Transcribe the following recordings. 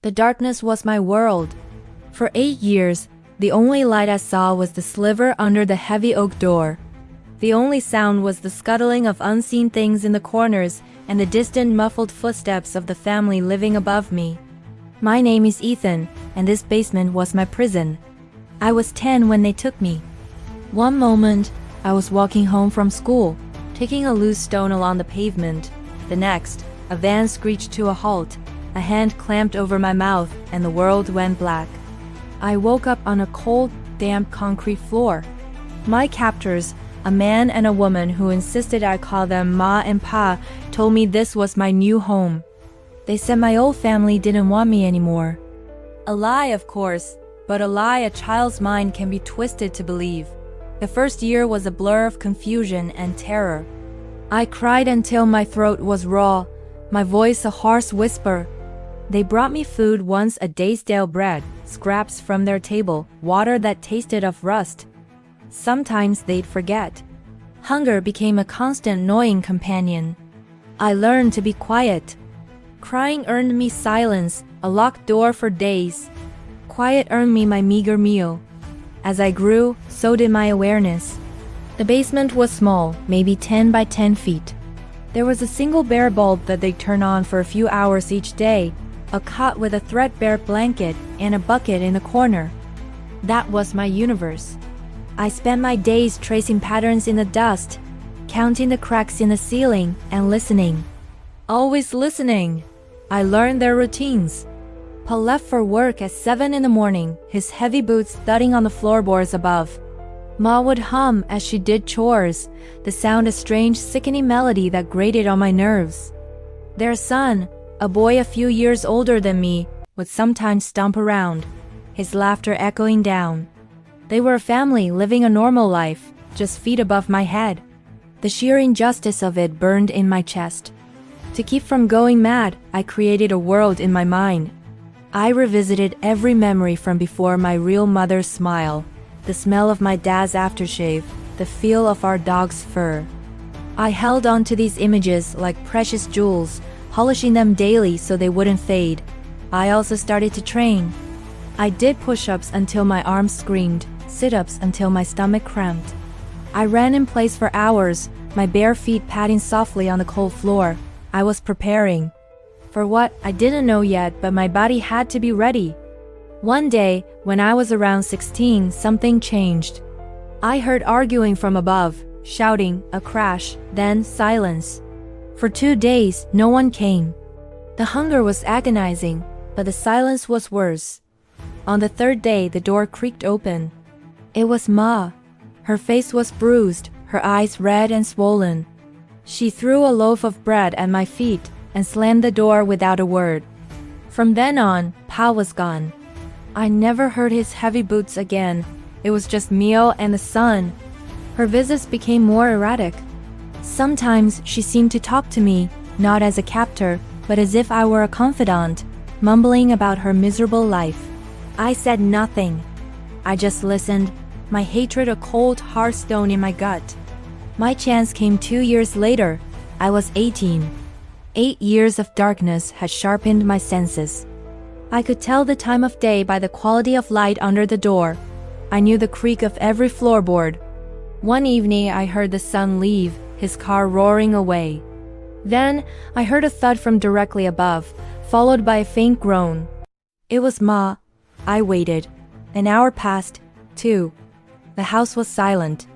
The darkness was my world. For 8 years, the only light I saw was the sliver under the heavy oak door. The only sound was the scuttling of unseen things in the corners and the distant muffled footsteps of the family living above me. My name is Ethan, and this basement was my prison. I was 10 when they took me. One moment, I was walking home from school, kicking a loose stone along the pavement. The next, a van screeched to a halt, a hand clamped over my mouth, and the world went black. I woke up on a cold, damp concrete floor. My captors, a man and a woman who insisted I call them Ma and Pa, told me this was my new home. They said my old family didn't want me anymore. A lie, of course, but a lie a child's mind can be twisted to believe. The first year was a blur of confusion and terror. I cried until my throat was raw, my voice a hoarse whisper. They brought me food once a day, stale bread, scraps from their table, water that tasted of rust. Sometimes they'd forget. Hunger became a constant gnawing companion. I learned to be quiet. Crying earned me silence, a locked door for days. Quiet earned me my meager meal. As I grew, so did my awareness. The basement was small, maybe 10 by 10 feet. There was a single bare bulb that they'd turn on for a few hours each day, a cot with a threadbare blanket, and a bucket in the corner. That was my universe. I spent my days tracing patterns in the dust, counting the cracks in the ceiling, and listening. Always listening. I learned their routines. Pa left for work at 7 in the morning, his heavy boots thudding on the floorboards above. Ma would hum as she did chores, the sound a strange, sickening melody that grated on my nerves. Their son, a boy a few years older than me, would sometimes stomp around, his laughter echoing down. They were a family living a normal life, just feet above my head. The sheer injustice of it burned in my chest. To keep from going mad, I created a world in my mind. I revisited every memory from before my real mother's smile, the smell of my dad's aftershave, the feel of our dog's fur. I held on to these images like precious jewels, polishing them daily so they wouldn't fade. I also started to train. I did push-ups until my arms screamed, sit-ups until my stomach cramped. I ran in place for hours, my bare feet padding softly on the cold floor. I was preparing. For what, I didn't know yet, but my body had to be ready. One day, when I was around 16, something changed. I heard arguing from above, shouting, a crash, then silence. For 2 days, no one came. The hunger was agonizing, but the silence was worse. On the 3rd day, the door creaked open. It was Ma. Her face was bruised, her eyes red and swollen. She threw a loaf of bread at my feet and slammed the door without a word. From then on, Pa was gone. I never heard his heavy boots again. It was just meal and the sun. Her visits became more erratic. Sometimes she seemed to talk to me, not as a captor, but as if I were a confidant, mumbling about her miserable life. I said nothing. I just listened, my hatred a cold, hard stone in my gut. My chance came 2 years later. I was 18. 8 years of darkness had sharpened my senses. I could tell the time of day by the quality of light under the door. I knew the creak of every floorboard. One evening I heard the son leave, his car roaring away. Then I heard a thud from directly above, followed by a faint groan. It was Ma. I waited. An hour passed, 2. The house was silent.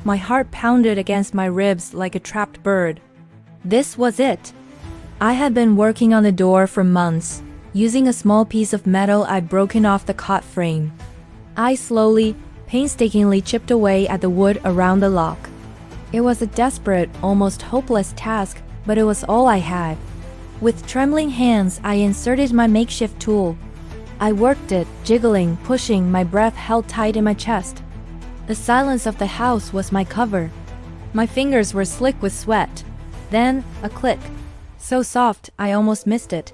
My heart pounded against my ribs like a trapped bird. This was it. I had been working on the door for months, using a small piece of metal I'd broken off the cot frame. I slowly, painstakingly chipped away at the wood around the lock. It was a desperate, almost hopeless task, but it was all I had. With trembling hands, I inserted my makeshift tool. I worked it, jiggling, pushing, my breath held tight in my chest. The silence of the house was my cover. My fingers were slick with sweat. Then, a click. So soft, I almost missed it.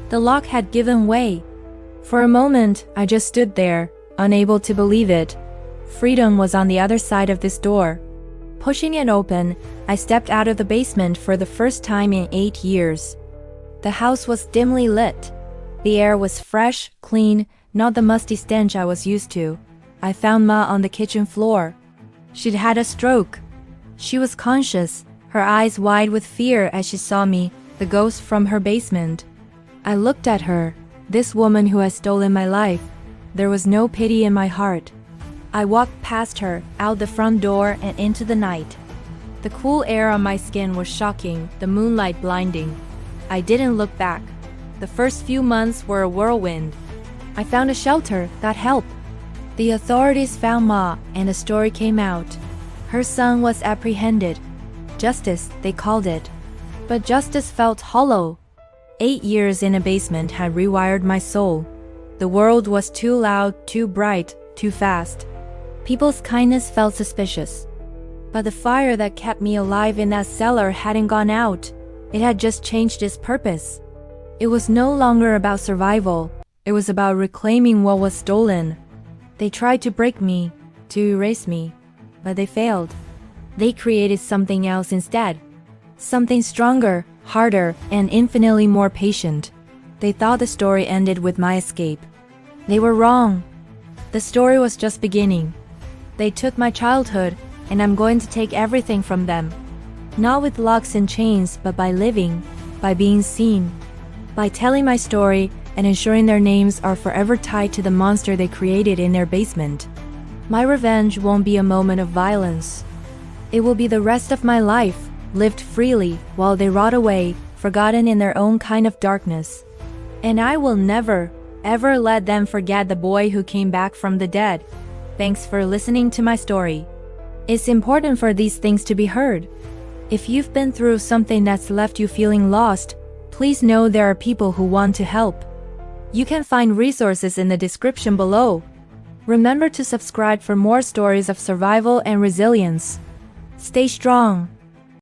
The lock had given way. For a moment, I just stood there, unable to believe it. Freedom was on the other side of this door. Pushing it open, I stepped out of the basement for the first time in 8 years. The house was dimly lit. The air was fresh, clean, not the musty stench I was used to. I found Ma on the kitchen floor. She'd had a stroke. She was conscious, her eyes wide with fear as she saw me, the ghost from her basement. I looked at her, this woman who had stolen my life. There was no pity in my heart. I walked past her, out the front door and into the night. The cool air on my skin was shocking, the moonlight blinding. I didn't look back. The first few months were a whirlwind. I found a shelter, got help. The authorities found Ma, and the story came out. Her son was apprehended. Justice, they called it. But justice felt hollow. 8 years in a basement had rewired my soul. The world was too loud, too bright, too fast. People's kindness felt suspicious. But the fire that kept me alive in that cellar hadn't gone out. It had just changed its purpose. It was no longer about survival. It was about reclaiming what was stolen. They tried to break me, to erase me, but they failed. They created something else instead. Something stronger, harder, and infinitely more patient. They thought the story ended with my escape. They were wrong. The story was just beginning. They took my childhood, and I'm going to take everything from them. Not with locks and chains, but by living, by being seen, by telling my story and ensuring their names are forever tied to the monster they created in their basement. My revenge won't be a moment of violence. It will be the rest of my life, lived freely while they rot away, forgotten in their own kind of darkness. And I will never, ever let them forget the boy who came back from the dead. Thanks for listening to my story. It's important for these things to be heard. If you've been through something that's left you feeling lost, please know there are people who want to help. You can find resources in the description below. Remember to subscribe for more stories of survival and resilience. Stay strong.